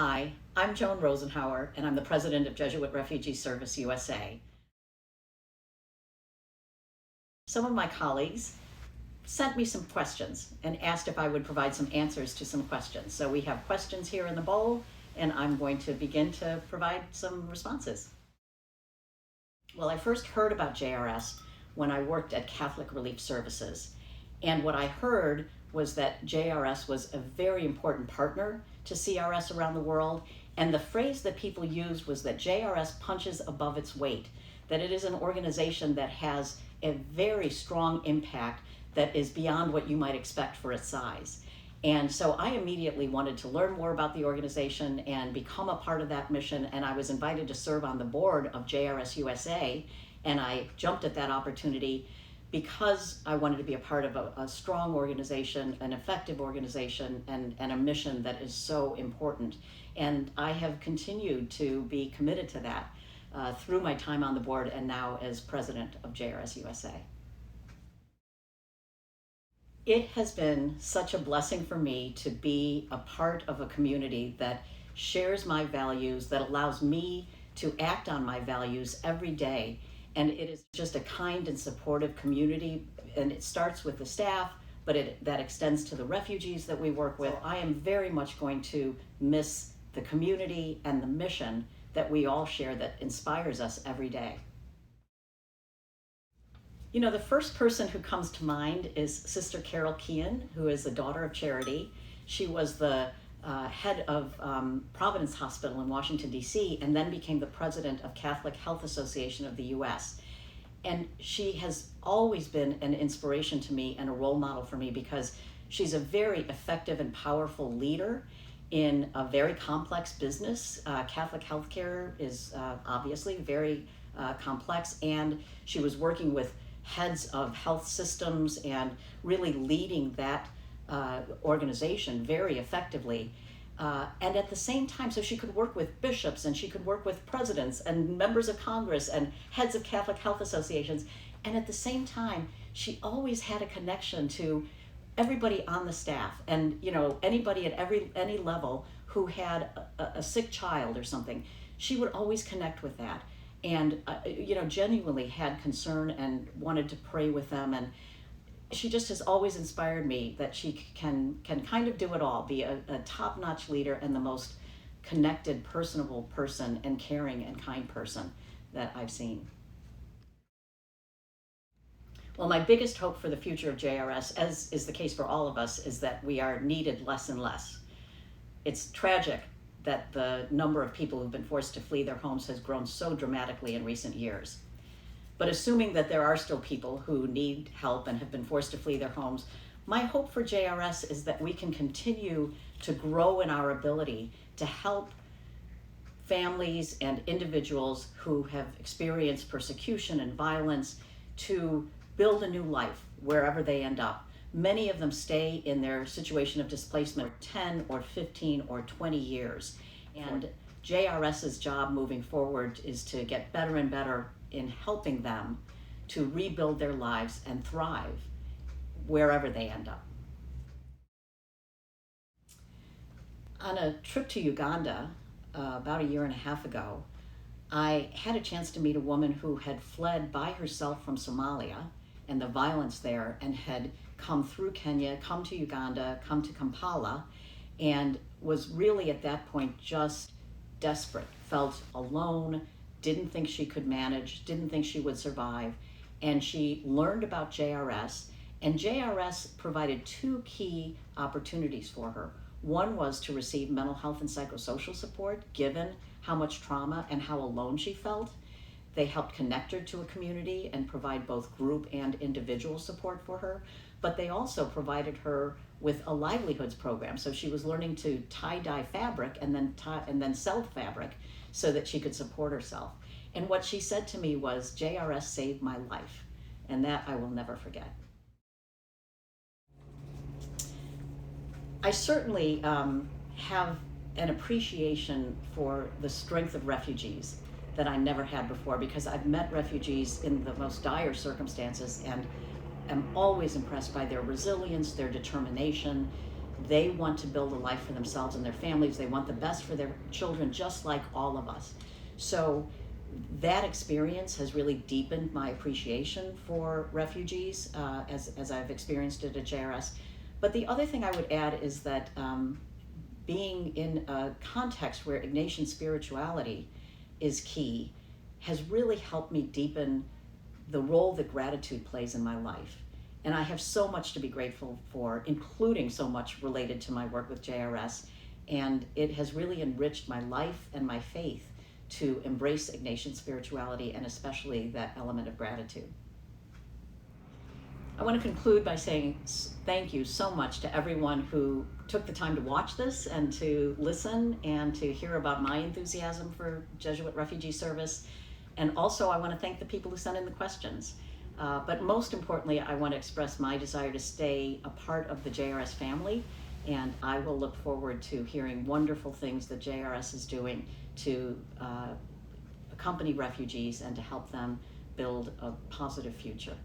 Hi, I'm Joan Rosenhauer, and I'm the president of Jesuit Refugee Service USA. Some of my colleagues sent me some questions and asked if I would provide some answers to some questions. So we have questions here in the bowl, and I'm going to begin to provide some responses. Well, I first heard about JRS when I worked at Catholic Relief Services. And what I heard was that JRS was a very important partner to CRS around the world. And the phrase that people used was that JRS punches above its weight, that it is an organization that has a very strong impact that is beyond what you might expect for its size. And so I immediately wanted to learn more about the organization and become a part of that mission. And I was invited to serve on the board of JRS USA. And I jumped at that opportunity because I wanted to be a part of a strong organization, an effective organization, and a mission that is so important. And I have continued to be committed to that through my time on the board and now as president of JRS USA. It has been such a blessing for me to be a part of a community that shares my values, that allows me to act on my values every day. And it is just a kind and supportive community, and it starts with the staff, but that extends to the refugees that we work with. I am very much going to miss the community and the mission that we all share that inspires us every day. You know, the first person who comes to mind is Sister Carol Keehan, who is a daughter of charity. She was the head of Providence Hospital in Washington, D.C., and then became the president of Catholic Health Association of the U.S. And she has always been an inspiration to me and a role model for me because she's a very effective and powerful leader in a very complex business. Catholic healthcare is obviously very complex, and she was working with heads of health systems and really leading that organization very effectively. And at the same time, so she could work with bishops and she could work with presidents and members of Congress and heads of Catholic health associations. And at the same time, she always had a connection to everybody on the staff and, you know, anybody at any level who had a sick child or something. She would always connect with that and, you know, genuinely had concern and wanted to pray with them. And she just has always inspired me that she can kind of do it all, be a top-notch leader and the most connected, personable person and caring and kind person that I've seen. Well, my biggest hope for the future of JRS, as is the case for all of us, is that we are needed less and less. It's tragic that the number of people who've been forced to flee their homes has grown so dramatically in recent years. But assuming that there are still people who need help and have been forced to flee their homes, my hope for JRS is that we can continue to grow in our ability to help families and individuals who have experienced persecution and violence to build a new life wherever they end up. Many of them stay in their situation of displacement 10 or 15 or 20 years. And JRS's job moving forward is to get better and better in helping them to rebuild their lives and thrive wherever they end up. On a trip to Uganda about a year and a half ago, I had a chance to meet a woman who had fled by herself from Somalia and the violence there and had come through Kenya, come to Uganda, come to Kampala, and was really at that point just desperate, felt alone, didn't think she could manage, didn't think she would survive. And she learned about JRS, and JRS provided two key opportunities for her. One was to receive mental health and psychosocial support, given how much trauma and how alone she felt. They helped connect her to a community and provide both group and individual support for her. But they also provided her with a livelihoods program. So she was learning to tie-dye fabric and then sell fabric so that she could support herself. And what she said to me was, JRS saved my life. And that I will never forget. I certainly have an appreciation for the strength of refugees that I never had before, because I've met refugees in the most dire circumstances and am always impressed by their resilience, their determination, They want to build a life for themselves and their families. They want the best for their children, just like all of us. So that experience has really deepened my appreciation for refugees as I've experienced it at JRS. But the other thing I would add is that being in a context where Ignatian spirituality is key has really helped me deepen the role that gratitude plays in my life. And I have so much to be grateful for, including so much related to my work with JRS. And it has really enriched my life and my faith to embrace Ignatian spirituality, and especially that element of gratitude. I want to conclude by saying thank you so much to everyone who took the time to watch this and to listen and to hear about my enthusiasm for Jesuit refugee service. And also I want to thank the people who sent in the questions. But most importantly, I want to express my desire to stay a part of the JRS family, and I will look forward to hearing wonderful things that JRS is doing to accompany refugees and to help them build a positive future.